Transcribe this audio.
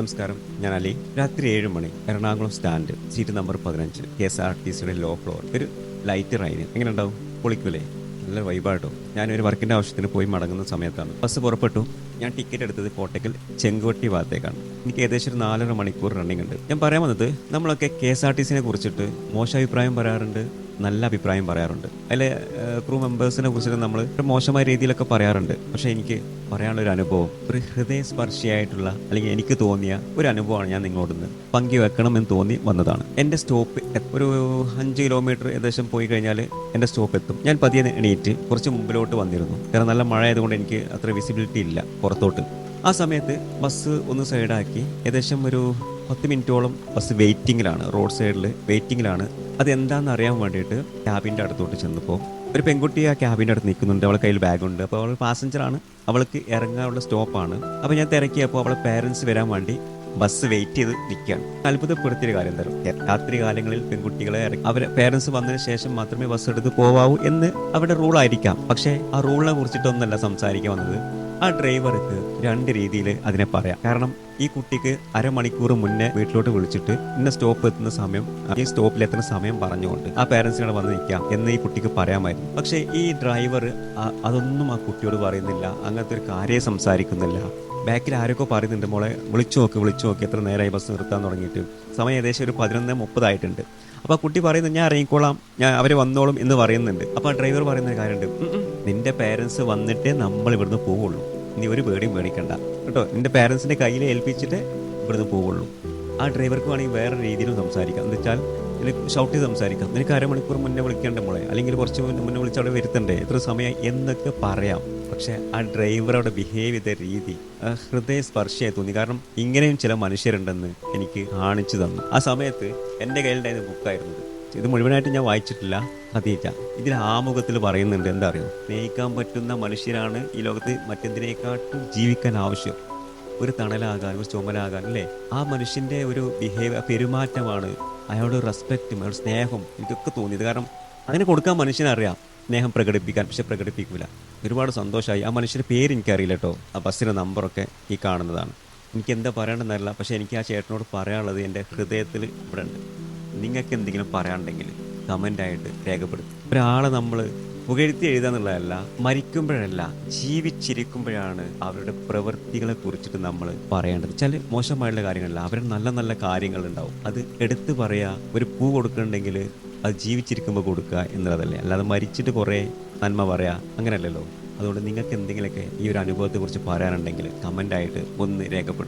നമസ്കാരം, ഞാൻ അലി. രാത്രി 7 മണി, എറണാകുളം സ്റ്റാൻഡ്, സീറ്റ് നമ്പർ 15, KSRTCയുടെ ലോ ഫ്ലോർ. ഒരു ലൈറ്റ് റൈന് എങ്ങനെ ഉണ്ടാവും? പൊളിക്കൂലേ? നല്ല വൈബാട്ടോ. ഞാനൊരു വർക്കിന്റെ ആവശ്യത്തിന് പോയി മടങ്ങുന്ന സമയത്താണ് ബസ് പുറപ്പെട്ടു. ഞാൻ ടിക്കറ്റ് എടുത്തത് കോട്ടയ്ക്കൽ ചെങ്കുവട്ടി ഭാഗത്തേക്കാണ്. എനിക്ക് ഏകദേശം ഒരു 4.5 മണിക്കൂർ റണ്ണിങ് ഉണ്ട്. ഞാൻ പറയാൻ വന്നത്, നമ്മളൊക്കെ KSRTCനെ കുറിച്ചിട്ട് മോശം അഭിപ്രായം പറയാറുണ്ട്, നല്ല അഭിപ്രായം പറയാറുണ്ട്. അതിലെ ക്രൂ മെമ്പേഴ്സിനെ കുറിച്ചിട്ട് നമ്മൾ മോശമായ രീതിയിലൊക്കെ പറയാറുണ്ട്. പക്ഷെ എനിക്ക് പറയാനുള്ള ഒരു അനുഭവം, ഒരു ഹൃദയസ്പർശിയായിട്ടുള്ള, അല്ലെങ്കിൽ എനിക്ക് തോന്നിയ ഒരു അനുഭവമാണ് ഞാൻ നിങ്ങളോടൊന്ന് പങ്കുവെക്കണം എന്ന് തോന്നി വന്നതാണ്. എൻ്റെ സ്റ്റോപ്പ് ഒരു 5 കിലോമീറ്റർ ഏകദേശം പോയി കഴിഞ്ഞാൽ എൻ്റെ സ്റ്റോപ്പ് എത്തും. ഞാൻ പതിയെ എണീറ്റ് കുറച്ച് മുമ്പിലോട്ട് വന്നിരുന്നു. കാരണം നല്ല മഴ ആയതുകൊണ്ട് എനിക്ക് അത്ര വിസിബിലിറ്റി ഇല്ല പുറത്തോട്ട്. ആ സമയത്ത് ബസ് ഒന്ന് സൈഡാക്കി ഏകദേശം ഒരു 10 മിനിറ്റോളം ബസ് വെയിറ്റിങ്ങിലാണ്, റോഡ് സൈഡിൽ വെയിറ്റിങ്ങിലാണ്. അതെന്താണെന്ന് അറിയാൻ വേണ്ടിയിട്ട് ക്യാബിൻ്റെ അടുത്തോട്ട് ചെന്നപ്പോൾ ഒരു പെൺകുട്ടി ആ ക്യാബിൻ്റെ അടുത്ത് നിൽക്കുന്നുണ്ട്. അവളെ കയ്യിൽ ബാഗുണ്ട്. അപ്പോൾ അവൾ പാസഞ്ചറാണ്, അവൾക്ക് ഇറങ്ങാനുള്ള സ്റ്റോപ്പാണ്. അപ്പോൾ ഞാൻ തിരക്കിയപ്പോൾ അവളെ പേരൻസ് വരാൻ വേണ്ടി ബസ് വെയിറ്റ് ചെയ്ത് നിൽക്കുകയാണ്. അത്ഭുതപ്പെടുത്തിയൊരു കാര്യം തരും, രാത്രി കാലങ്ങളിൽ പെൺകുട്ടികളെ അവരെ പേരൻസ് വന്നതിന് ശേഷം മാത്രമേ ബസ് എടുത്ത് പോവാവൂ എന്ന് അവരുടെ റൂളായിരിക്കാം. പക്ഷേ ആ റൂളിനെ കുറിച്ചിട്ടൊന്നല്ല സംസാരിക്കാൻ വന്നത്. ആ ഡ്രൈവർക്ക് 2 രീതിയിൽ അതിനെ പറയാം. കാരണം ഈ കുട്ടിക്ക് അരമണിക്കൂർ മുന്നേ വീട്ടിലോട്ട് വിളിച്ചിട്ട് ഇന്ന സ്റ്റോപ്പ് എത്തുന്ന സമയം, ഈ സ്റ്റോപ്പിൽ എത്തുന്ന സമയം പറഞ്ഞുകൊണ്ട് ആ പേരൻസിനോട് വന്ന് നിൽക്കാം എന്ന് ഈ കുട്ടിക്ക് പറയാമായിരുന്നു. പക്ഷേ ഈ ഡ്രൈവർ അതൊന്നും ആ കുട്ടിയോട് പറയുന്നില്ല. അങ്ങനത്തെ ഒരു കാര്യം സംസാരിക്കുന്നില്ല. ബാക്കിൽ ആരൊക്കെ പറയുന്നുണ്ട്, മോളെ വിളിച്ചു നോക്ക്, എത്ര നേരമായി ബസ് നിർത്താൻ തുടങ്ങിയിട്ട്. സമയം ഏകദേശം ഒരു 11:30 ആയിട്ടുണ്ട്. അപ്പോൾ ആ കുട്ടി പറയുന്നത്, ഞാൻ ഇറങ്ങിക്കോളാം, അവർ വന്നോളും എന്ന് പറയുന്നുണ്ട്. അപ്പോൾ ആ ഡ്രൈവർ പറയുന്ന ഒരു കാര്യമുണ്ട്, നിന്റെ പേരൻസ് വന്നിട്ടേ നമ്മൾ ഇവിടുന്ന് പോവുള്ളൂ, നീ ഒരു പേടിയും മേടിക്കണ്ട കേട്ടോ, നിന്റെ പേരൻസിന്റെ കയ്യിൽ ഏൽപ്പിച്ചിട്ട് ഇവിടുന്ന് പോവുള്ളൂ. ആ ഡ്രൈവർക്ക് വേണമെങ്കിൽ വേറെ രീതിയിലും സംസാരിക്കാം. എന്ന് വെച്ചാൽ നിനക്ക് ഷൗട്ട് ചെയ്ത് സംസാരിക്കാം, നിനക്ക് അരമണിക്കൂർ മുന്നേ വിളിക്കേണ്ട മോളെ, അല്ലെങ്കിൽ കുറച്ച് മുന്നേ വിളിച്ച് അവിടെ വരുത്തണ്ടേ, എത്ര സമയം എന്നൊക്കെ പറയാം. പക്ഷെ ആ ഡ്രൈവർ അവിടെ ബിഹേവ് ചെയ്ത രീതി ഹൃദയസ്പർശിയായി തോന്നി. കാരണം ഇങ്ങനെയും ചില മനുഷ്യരുണ്ടെന്ന് എനിക്ക് കാണിച്ചു തന്നു. ആ സമയത്ത് എൻ്റെ കയ്യിലുണ്ടായിരുന്ന ബുക്കായിരുന്നു ഇത് മുഴുവനായിട്ട് ഞാൻ വായിച്ചിട്ടില്ല. ഖദീജ ഇതിൽ ആമുഖത്തിൽ പറയുന്നുണ്ട്, എന്താ അറിയോ, സ്നേഹിക്കാൻ പറ്റുന്ന മനുഷ്യരാണ് ഈ ലോകത്ത് മറ്റെന്തിനേക്കാട്ടും ജീവിക്കാൻ ആവശ്യം. ഒരു തണലാകാൻ, ഒരു ചുമലാകാൻ, അല്ലേ? ആ മനുഷ്യൻ്റെ ഒരു ബിഹേവിയർ, പെരുമാറ്റമാണ്, അയാളുടെ റെസ്പെക്റ്റും അയാളുടെ സ്നേഹം എനിക്കൊക്കെ തോന്നിയത്. കാരണം അതിനെ കൊടുക്കാൻ മനുഷ്യനറിയാം സ്നേഹം പ്രകടിപ്പിക്കാൻ, പക്ഷെ പ്രകടിപ്പിക്കൂല. ഒരുപാട് സന്തോഷമായി. ആ മനുഷ്യൻ്റെ പേര് എനിക്കറിയില്ല കേട്ടോ, ആ ബസ്സിൻ്റെ നമ്പറൊക്കെ ഈ കാണുന്നതാണ്. എനിക്ക് എന്താ പറയേണ്ടതെന്നറിയില്ല. പക്ഷെ എനിക്ക് ആ ചേട്ടനോട് പറയാനുള്ളത് എൻ്റെ ഹൃദയത്തിൽ ഇവിടെ ഉണ്ട്. നിങ്ങൾക്ക് എന്തെങ്കിലും പറയാനുണ്ടെങ്കിൽ കമൻ്റായിട്ട് രേഖപ്പെടുത്തും. ഒരാളെ നമ്മൾ പുകഴ്ത്തി എഴുതാന്നുള്ളതല്ല, മരിക്കുമ്പോഴല്ല, ജീവിച്ചിരിക്കുമ്പോഴാണ് അവരുടെ പ്രവൃത്തികളെ കുറിച്ചിട്ട് നമ്മൾ പറയേണ്ടത്. ചില മോശമായുള്ള കാര്യങ്ങളല്ല, അവരുടെ നല്ല നല്ല കാര്യങ്ങളുണ്ടാവും, അത് എടുത്തു പറയാ. ഒരു പൂ കൊടുക്കണമെങ്കിൽ അത് ജീവിച്ചിരിക്കുമ്പോൾ കൊടുക്കുക എന്നുള്ളതല്ലേ, അല്ലാതെ മരിച്ചിട്ട് കുറേ നന്മ പറയാ, അങ്ങനെയല്ലല്ലോ. അതുകൊണ്ട് നിങ്ങൾക്ക് എന്തെങ്കിലുമൊക്കെ ഈ ഒരു അനുഭവത്തെക്കുറിച്ച് പറയാനുണ്ടെങ്കിൽ കമൻ്റായിട്ട് ഒന്ന് രേഖപ്പെടുത്തും.